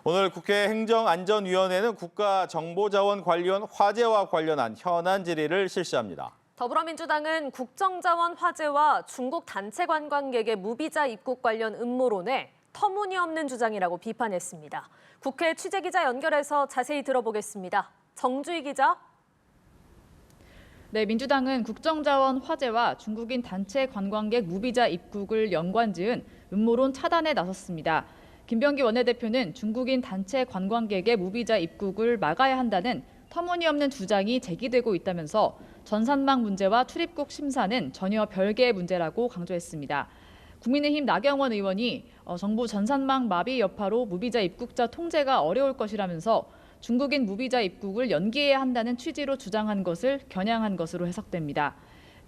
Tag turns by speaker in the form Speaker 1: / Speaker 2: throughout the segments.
Speaker 1: 오늘 국회 행정안전위원회는 국가정보자원관리원 화재와 관련한 현안 질의를 실시합니다.
Speaker 2: 더불어민주당은 국정자원 화재와 중국 단체 관광객의 무비자 입국 관련 음모론에 터무니없는 주장이라고 비판했습니다. 국회 취재기자 연결해서 자세히 들어보겠습니다. 정주희 기자.
Speaker 3: 네, 민주당은 국정자원 화재와 중국인 단체 관광객 무비자 입국을 연관지은 음모론 차단에 나섰습니다. 김병기 원내대표는 중국인 단체 관광객의 무비자 입국을 막아야 한다는 터무니없는 주장이 제기되고 있다면서 전산망 문제와 출입국 심사는 전혀 별개의 문제라고 강조했습니다. 국민의힘 나경원 의원이 정부 전산망 마비 여파로 무비자 입국자 통제가 어려울 것이라면서 중국인 무비자 입국을 연기해야 한다는 취지로 주장한 것을 겨냥한 것으로 해석됩니다.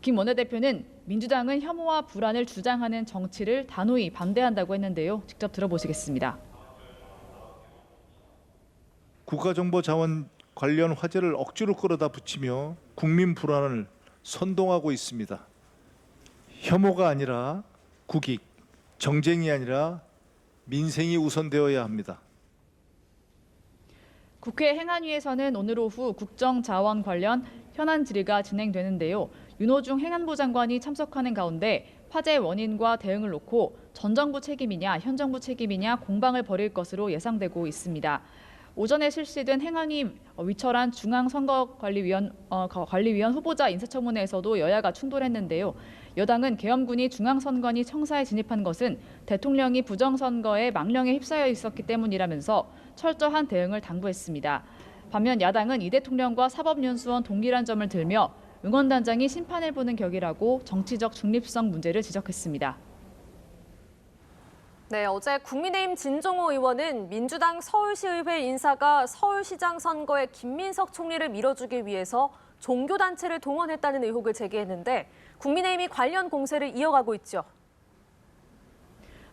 Speaker 3: 김 원내대표는 민주당은 혐오와 불안을 주장하는 정치를 단호히 반대한다고 했는데요. 직접 들어보시겠습니다.
Speaker 4: 국가정보자원 관련 화제를 억지로 끌어다 붙이며 국민 불안을 선동하고 있습니다. 혐오가 아니라 국익, 정쟁이 아니라 민생이 우선되어야 합니다.
Speaker 3: 국회 행안위에서는 오늘 오후 국정자원 관련 현안 질의가 진행되는데요. 윤호중 행안부 장관이 참석하는 가운데 화재 원인과 대응을 놓고 전 정부 책임이냐 현 정부 책임이냐 공방을 벌일 것으로 예상되고 있습니다. 오전에 실시된 행안위 위철한 중앙선거관리위원 후보자 인사청문회에서도 여야가 충돌했는데요. 여당은 계엄군이 중앙선관위 청사에 진입한 것은 대통령이 부정선거에 망령에 휩싸여 있었기 때문이라면서 철저한 대응을 당부했습니다. 반면 야당은 이 대통령과 사법연수원 동일한 점을 들며 응원단장이 심판을 보는 격이라고 정치적 중립성 문제를 지적했습니다.
Speaker 2: 네, 어제 국민의힘 진종호 의원은 민주당 서울시의회 인사가 서울시장 선거에 김민석 총리를 밀어주기 위해서 종교단체를 동원했다는 의혹을 제기했는데 국민의힘이 관련 공세를 이어가고 있죠.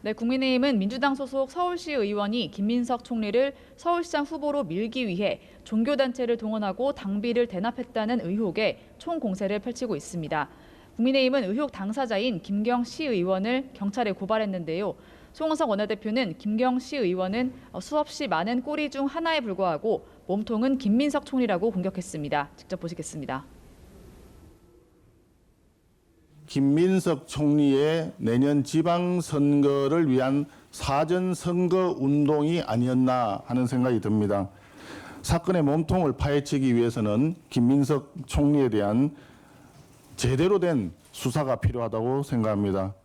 Speaker 3: 네, 국민의힘은 민주당 소속 서울시 의원이 김민석 총리를 서울시장 후보로 밀기 위해 종교단체를 동원하고 당비를 대납했다는 의혹에 총공세를 펼치고 있습니다. 국민의힘은 의혹 당사자인 김경시 의원을 경찰에 고발했는데요. 송은석 원내대표는 김경시 의원은 수없이 많은 꼬리 중 하나에 불과하고 몸통은 김민석 총리라고 공격했습니다. 직접 보시겠습니다.
Speaker 5: 김민석 총리의 내년 지방선거를 위한 사전선거 운동이 아니었나 하는 생각이 듭니다. 사건의 몸통을 파헤치기 위해서는 김민석 총리에 대한 제대로 된 수사가 필요하다고 생각합니다.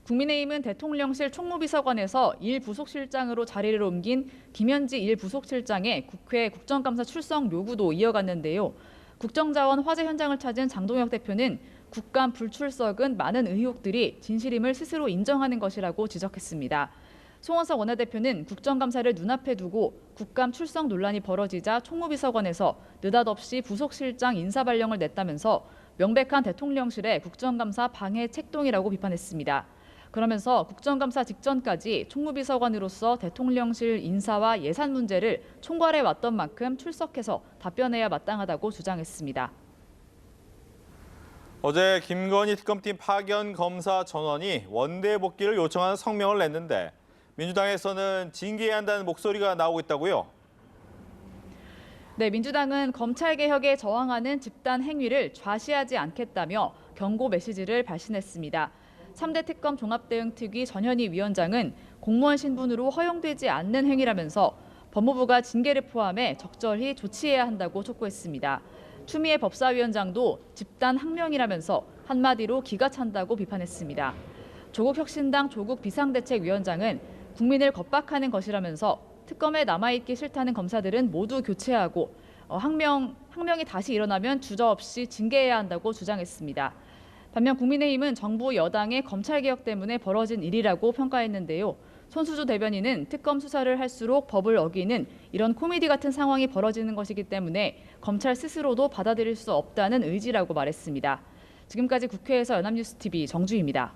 Speaker 3: 국민의힘은 대통령실 총무비서관에서 1부속실장으로 자리를 옮긴 김현지 1부속실장의 국회 국정감사 출석 요구도 이어갔는데요. 국정자원 화재 현장을 찾은 장동혁 대표는 국감 불출석은 많은 의혹들이 진실임을 스스로 인정하는 것이라고 지적했습니다. 송원석 원내대표는 국정감사를 눈앞에 두고 국감 출석 논란이 벌어지자 총무비서관에서 느닷없이 부속실장 인사발령을 냈다면서 명백한 대통령실의 국정감사 방해 책동이라고 비판했습니다. 그러면서 국정감사 직전까지 총무비서관으로서 대통령실 인사와 예산 문제를 총괄해 왔던 만큼 출석해서 답변해야 마땅하다고 주장했습니다.
Speaker 1: 어제 김건희 특검팀 파견 검사 전원이 원대 복귀를 요청하는 성명을 냈는데 민주당에서는 징계해야 한다는 목소리가 나오고 있다고요?
Speaker 3: 네, 민주당은 검찰개혁에 저항하는 집단 행위를 좌시하지 않겠다며 경고 메시지를 발신했습니다. 3대 특검 종합대응특위 전현희 위원장은 공무원 신분으로 허용되지 않는 행위라면서 법무부가 징계를 포함해 적절히 조치해야 한다고 촉구했습니다. 추미애 법사위원장도 집단 항명이라면서 한마디로 기가 찬다고 비판했습니다. 조국혁신당 조국 비상대책위원장은 국민을 겁박하는 것이라면서 특검에 남아있기 싫다는 검사들은 모두 교체하고 항명이 다시 일어나면 주저없이 징계해야 한다고 주장했습니다. 반면 국민의힘은 정부 여당의 검찰개혁 때문에 벌어진 일이라고 평가했는데요. 손수주 대변인은 특검 수사를 할수록 법을 어기는 이런 코미디 같은 상황이 벌어지는 것이기 때문에 검찰 스스로도 받아들일 수 없다는 의지라고 말했습니다. 지금까지 국회에서 연합뉴스TV 정주희입니다.